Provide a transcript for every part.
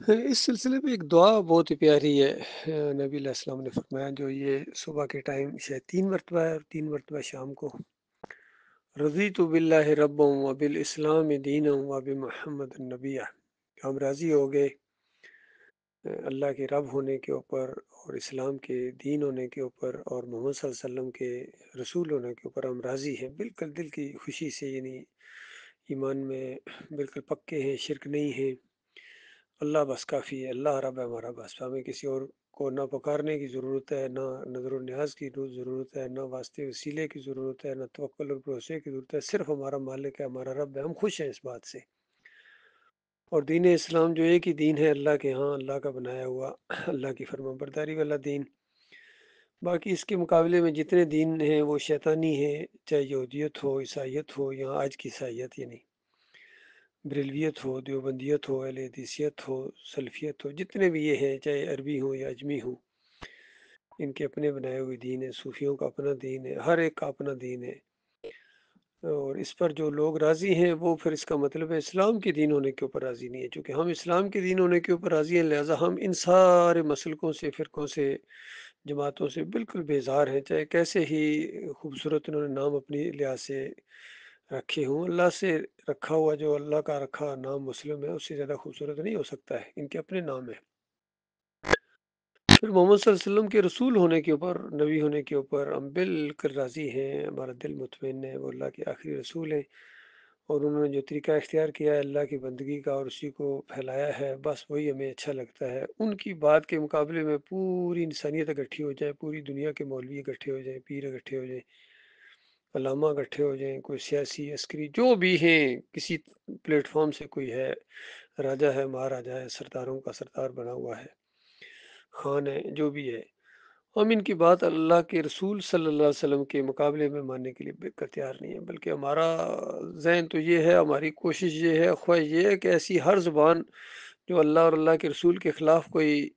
اس سلسلے میں ایک دعا بہت ہی پیاری ہے۔ نبی علیہ السلام نے فرمایا، جو یہ صبح کے ٹائم شاید 3 مرتبہ ہے اور 3 مرتبہ شام کو: رضیت باللہ ربا وبالاسلام دینا وبمحمد النبیہ۔ ہم راضی ہو گئے اللہ کے رب ہونے کے اوپر اور اسلام کے دین ہونے کے اوپر اور محمد صلی اللہ علیہ وسلم کے رسول ہونے کے اوپر ہم راضی ہیں، بالکل دل کی خوشی سے، یعنی ایمان میں بالکل پکے ہیں، شرک نہیں ہے۔ اللہ بس کافی ہے، اللہ رب ہے ہمارا، بس ہمیں کسی اور کو نہ پکارنے کی ضرورت ہے، نہ نظر و نیاز کی ضرورت ہے، نہ واسطے وسیلے کی ضرورت ہے، نہ توکل اور بھروسے کی ضرورت ہے، صرف ہمارا مالک ہے، ہمارا رب ہے، ہم خوش ہیں اس بات سے۔ اور دین اسلام جو ایک ہی دین ہے اللہ کے ہاں، اللہ کا بنایا ہوا، اللہ کی فرما برداری والا دین۔ باقی اس کے مقابلے میں جتنے دین ہیں وہ شیطانی ہیں، چاہے یہودیت ہو، عیسائیت ہو، یا آج کی عیسائیت یعنی بریلویت ہو، دیوبندیت ہو، اہل حدیثیت ہو، سلفیت ہو، جتنے بھی یہ ہیں، چاہے عربی ہوں یا اجمی ہوں، ان کے اپنے بنائے ہوئے دین ہیں، صوفیوں کا اپنا دین ہے، ہر ایک کا اپنا دین ہے۔ اور اس پر جو لوگ راضی ہیں وہ پھر اس کا مطلب ہے اسلام کے دین ہونے کے اوپر راضی نہیں ہے۔ چونکہ ہم اسلام کے دین ہونے کے اوپر راضی ہیں، لہٰذا ہم ان سارے مسلکوں سے، فرقوں سے، جماعتوں سے بالکل بیزار ہیں، چاہے کیسے ہی خوبصورت انہوں نے نام اپنی لحاظ سے رکھے ہوں۔ اللہ سے رکھا ہوا جو اللہ کا رکھا نام مسلم ہے، اس سے زیادہ خوبصورت نہیں ہو سکتا ہے، ان کے اپنے نام ہیں۔ پھر محمد صلی اللہ علیہ وسلم کے رسول ہونے کے اوپر، نبی ہونے کے اوپر ہم بالکل راضی ہیں، ہمارا دل مطمئن ہے، وہ اللہ کے آخری رسول ہیں، اور انہوں نے جو طریقہ اختیار کیا ہے اللہ کی بندگی کا اور اسی کو پھیلایا ہے، بس وہی ہمیں اچھا لگتا ہے۔ ان کی بات کے مقابلے میں پوری انسانیت اکٹھی ہو جائے، پوری دنیا کے مولوی اکٹھے ہو جائیں، پیر اکٹھے ہو جائیں، علامہ اکٹھے ہو جائیں، کوئی سیاسی عسکری جو بھی ہیں، کسی پلیٹ فارم سے کوئی ہے، راجہ ہے، مہاراجہ ہے، سرداروں کا سردار بنا ہوا ہے، خان ہے، جو بھی ہے، ہم ان کی بات اللہ کے رسول صلی اللہ علیہ وسلم کے مقابلے میں ماننے کے لیے بالکل تیار نہیں ہے۔ بلکہ ہمارا ذہن تو یہ ہے، ہماری کوشش یہ ہے، خواہش یہ ہے کہ ایسی ہر زبان جو اللہ اور اللہ کے رسول کے خلاف کوئی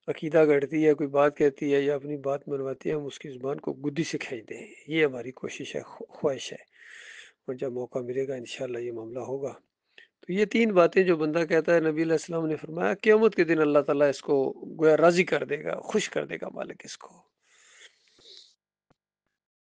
عقیدہ گڑھتی ہے، کوئی بات کہتی ہے یا اپنی بات منواتی ہے، ہم اس کی زبان کو گدی سے کھینچ دیں، یہ ہماری کوشش ہے، خواہش ہے۔ اور جب موقع ملے گا انشاءاللہ یہ معاملہ ہوگا۔ تو یہ 3 باتیں جو بندہ کہتا ہے، نبی علیہ السلام نے فرمایا قیامت کے دن اللہ تعالیٰ اس کو گویا راضی کر دے گا، خوش کر دے گا مالک اس کو۔